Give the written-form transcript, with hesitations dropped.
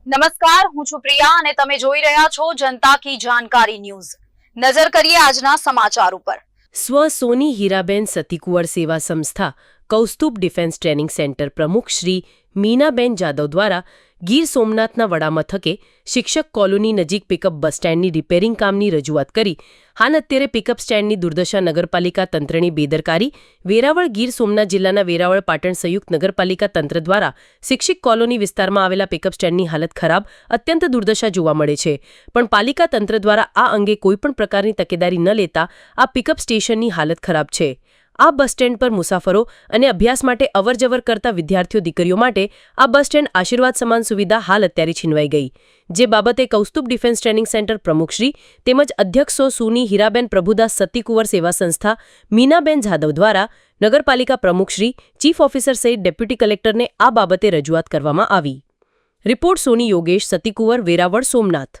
નમસ્કાર, હું છું પ્રિયા અને તમે જોઈ રહ્યા છો જનતા કી જાણકારી ન્યૂઝ। નજર કરીએ આજના સમાચાર ઉપર। સ્વ સોની હીરાબેન સતીકુંવર સેવા સંસ્થા કૌસ્તુભ ડિફેન્સ ટ્રેનિંગ સેન્ટર પ્રમુખ શ્રી મીનાબેન જાદવ દ્વારા ગીર સોમનાથના વડામથકે શિક્ષક કોલોની નજીક પિકઅપ બસ સ્ટેન્ડની રિપેરિંગ કામની રજૂઆત કરી હાલ અત્યારે પિકઅપ સ્ટેન્ડની દુર્દશા નગરપાલિકા તંત્રની બેદરકારી વેરાવળ ગીર સોમનાથ જિલ્લાના વેરાવળ પાટણ સંયુક્ત નગરપાલિકા તંત્ર દ્વારા શિક્ષક કોલોની વિસ્તારમાં આવેલા પિકઅપ સ્ટેન્ડની હાલત ખરાબ અત્યંત દુર્દશા જોવા મળે છે પણ પાલિકા તંત્ર દ્વારા આ અંગે કોઈપણ પ્રકારની તકેદારી ન લેતા આ પિકઅપ સ્ટેશનની હાલત ખરાબ છે। આ બસ સ્ટેન્ડ પર મુસાફરો અને અભ્યાસ માટે અવરજવર કરતા વિદ્યાર્થીઓ દીકરીઓ માટે આ બસ સ્ટેન્ડ આશીર્વાદ સમાન સુવિધા હાલ અત્યારે છીનવાઈ ગઈ, જે બાબતે કૌસ્તુભ ડિફેન્સ ટ્રેનિંગ સેન્ટર પ્રમુખશ્રી તેમજ અધ્યક્ષો સુની હીરાબેન પ્રભુદાસ સતીકુંવર સેવા સંસ્થા મીનાબેન જાદવ દ્વારા નગરપાલિકા પ્રમુખશ્રી ચીફ ઓફિસર સહિત ડેપ્યુટી કલેક્ટરને આ બાબતે રજૂઆત કરવામાં આવી। રિપોર્ટ સોની યોગેશ સતીકુંવર, વેરાવળ, સોમનાથ।